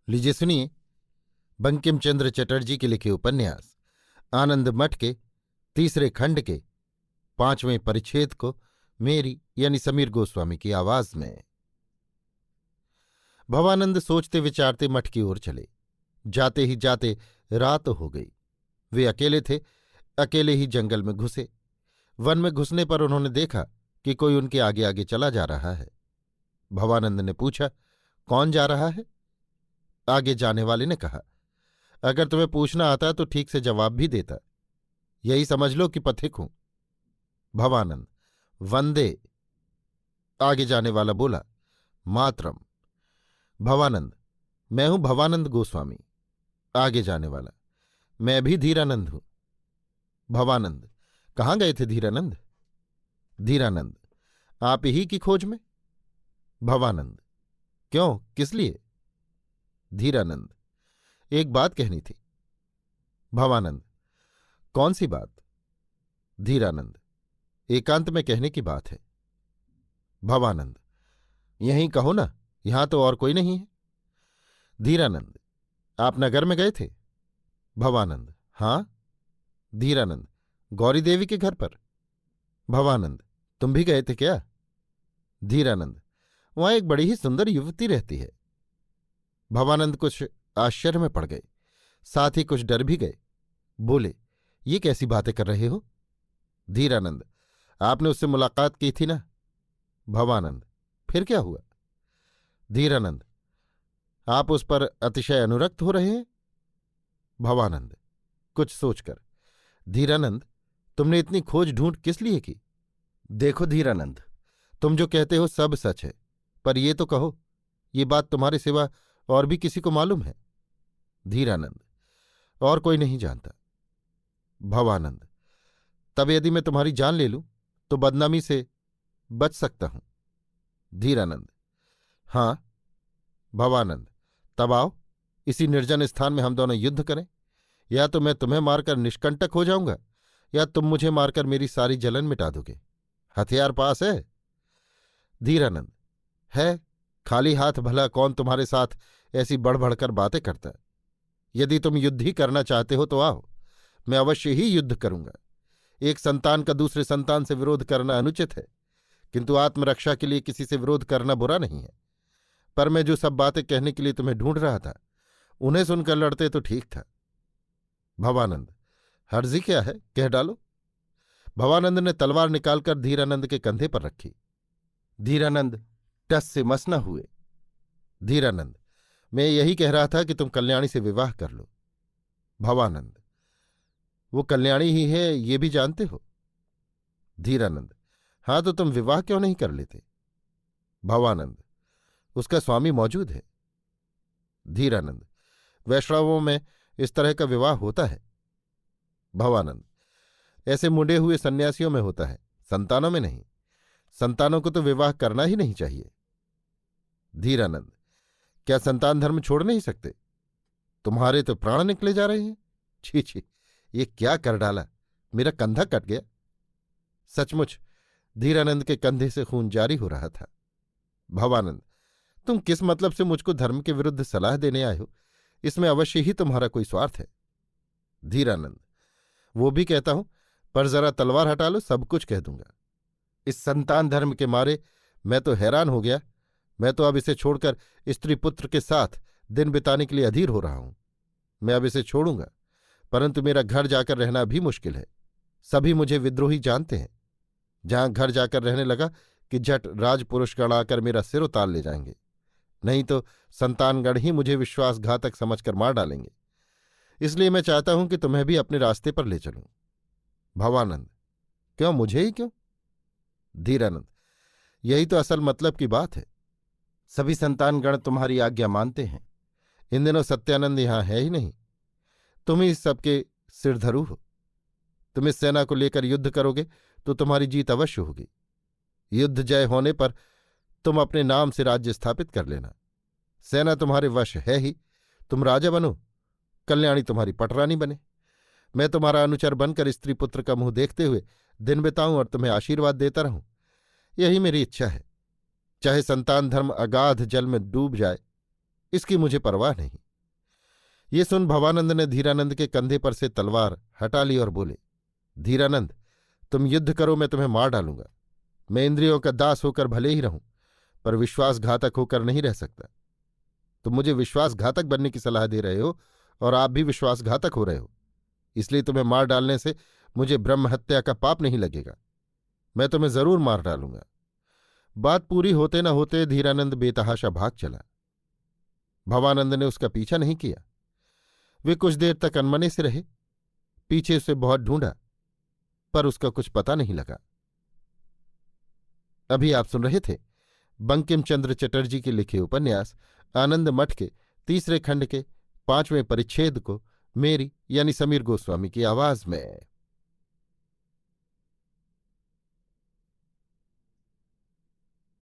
लीजिए सुनिए बंकिम चंद्र चटर्जी के लिखे उपन्यास आनंद मठ के तीसरे खंड के 5वें परिच्छेद को मेरी यानी समीर गोस्वामी की आवाज में। भवानंद सोचते विचारते मठ की ओर चले। जाते ही जाते रात हो गई। वे अकेले थे, अकेले ही जंगल में घुसे। वन में घुसने पर उन्होंने देखा कि कोई उनके आगे आगे चला जा रहा है। भवानंद ने पूछा, कौन जा रहा है? आगे जाने वाले ने कहा, अगर तुम्हें पूछना आता तो ठीक से जवाब भी देता। यही समझ लो कि पथिक हूं। भवानंद, वंदे। आगे जाने वाला बोला, मातरम। भवानंद, मैं हूं भवानंद गोस्वामी। आगे जाने वाला, मैं भी धीरानंद हूं। भवानंद, कहाँ गए थे धीरानंद? धीरानंद, आप ही की खोज में। भवानंद, क्यों, किस लिए? धीरानंद, एक बात कहनी थी। भवानंद, कौन सी बात? धीरानंद, एकांत में कहने की बात है। भवानंद, यहीं कहो ना, यहां तो और कोई नहीं है। धीरानंद, आप नगर में गए थे? भवानंद, हां। धीरानंद, गौरी देवी के घर पर? भवानंद, तुम भी गए थे क्या? धीरानंद, वहां एक बड़ी ही सुंदर युवती रहती है। भवानंद कुछ आश्चर्य में पड़ गए, साथ ही कुछ डर भी गए। बोले, ये कैसी बातें कर रहे हो? धीरानंद, आपने उससे मुलाकात की थी ना? भवानंद, फिर क्या हुआ? धीरानंद, आप उस पर अतिशय अनुरक्त हो रहे हैं। भवानंद, कुछ सोचकर, धीरानंद, तुमने इतनी खोज ढूंढ किस लिए की? देखो धीरानंद, तुम जो कहते हो सब सच है, पर ये तो कहो, ये बात तुम्हारे सिवा और भी किसी को मालूम है? धीरानंद, और कोई नहीं जानता। भवानंद, तब यदि मैं तुम्हारी जान ले लूं तो बदनामी से बच सकता हूं। धीरानंद, हां। भवानंद, तब आओ, इसी निर्जन स्थान में हम दोनों युद्ध करें। या तो मैं तुम्हें मारकर निष्कंटक हो जाऊंगा, या तुम मुझे मारकर मेरी सारी जलन मिटा दोगे। हथियार पास है? धीरानंद, है। खाली हाथ भला कौन तुम्हारे साथ ऐसी बढ़ बढ़कर बातें करता है? यदि तुम युद्ध ही करना चाहते हो तो आओ, मैं अवश्य ही युद्ध करूंगा। एक संतान का दूसरे संतान से विरोध करना अनुचित है, किंतु आत्मरक्षा के लिए किसी से विरोध करना बुरा नहीं है। पर मैं जो सब बातें कहने के लिए तुम्हें ढूंढ रहा था, उन्हें सुनकर लड़ते तो ठीक था। भवानंद, हर्जी क्या है, कह डालो। भवानंद ने तलवार निकालकर धीरानंद के कंधे पर रखी। धीरानंद टस से मस न हुए। धीरानंद, मैं यही कह रहा था कि तुम कल्याणी से विवाह कर लो। भवानंद, वो कल्याणी ही है, ये भी जानते हो? धीरानंद, हां, तो तुम विवाह क्यों नहीं कर लेते? भवानंद, उसका स्वामी मौजूद है। धीरानंद, वैष्णवों में इस तरह का विवाह होता है। भवानंद, ऐसे मुंडे हुए सन्यासियों में होता है, संतानों में नहीं। संतानों को तो विवाह करना ही नहीं चाहिए। धीरानंद, क्या संतान धर्म छोड़ नहीं सकते? तुम्हारे तो प्राण निकले जा रहे हैं। छी छी, ये क्या कर डाला, मेरा कंधा कट गया। सचमुच धीरानंद के कंधे से खून जारी हो रहा था। भवानंद, तुम किस मतलब से मुझको धर्म के विरुद्ध सलाह देने आए हो? इसमें अवश्य ही तुम्हारा कोई स्वार्थ है। धीरानंद, वो भी कहता हूं, पर जरा तलवार हटा लो, सब कुछ कह दूंगा। इस संतान धर्म के मारे मैं तो हैरान हो गया। मैं तो अब इसे छोड़कर स्त्री पुत्र के साथ दिन बिताने के लिए अधीर हो रहा हूं। मैं अब इसे छोड़ूंगा, परंतु मेरा घर जाकर रहना भी मुश्किल है। सभी मुझे विद्रोही जानते हैं। जहां घर जाकर रहने लगा कि झट राजपुरुषगण आकर मेरा सिर उतार ले जाएंगे, नहीं तो संतानगण ही मुझे विश्वासघातक समझकर मार डालेंगे। इसलिए मैं चाहता हूं कि तुम्हें भी अपने रास्ते पर ले चलूं। भवानंद, क्यों, मुझे ही क्यों? धीरानंद, यही तो असल मतलब की बात है। सभी संतानगण तुम्हारी आज्ञा मानते हैं। इन दिनों सत्यानंद यहां है ही नहीं। तुम ही सबके सिरधरू हो। तुम इस सेना को लेकर युद्ध करोगे तो तुम्हारी जीत अवश्य होगी। युद्ध जय होने पर तुम अपने नाम से राज्य स्थापित कर लेना। सेना तुम्हारे वश है ही। तुम राजा बनो, कल्याणी तुम्हारी पटरानी बने। मैं तुम्हारा अनुचर बनकर स्त्री पुत्र का मुंह देखते हुए दिन बिताऊं और तुम्हें आशीर्वाद देता रहूं, यही मेरी इच्छा है। चाहे संतान धर्म अगाध जल में डूब जाए, इसकी मुझे परवाह नहीं। ये सुन भवानंद ने धीरानंद के कंधे पर से तलवार हटा ली और बोले, धीरानंद, तुम युद्ध करो, मैं तुम्हें मार डालूंगा। मैं इंद्रियों का दास होकर भले ही रहूं, पर विश्वासघातक होकर नहीं रह सकता। तुम मुझे विश्वासघातक बनने की सलाह दे रहे हो और आप भी विश्वासघातक हो रहे हो, इसलिए तुम्हें मार डालने से मुझे ब्रह्म हत्या का पाप नहीं लगेगा। मैं तुम्हें जरूर मार डालूंगा। बात पूरी होते न होते धीरानंद बेतहाशा भाग चला। भवानंद ने उसका पीछा नहीं किया। वे कुछ देर तक अनमने से रहे। पीछे उसे बहुत ढूंढा, पर उसका कुछ पता नहीं लगा। अभी आप सुन रहे थे बंकिम चंद्र चटर्जी के लिखे उपन्यास आनंद मठ के तीसरे खंड के 5वें परिच्छेद को मेरी यानी समीर गोस्वामी की आवाज में।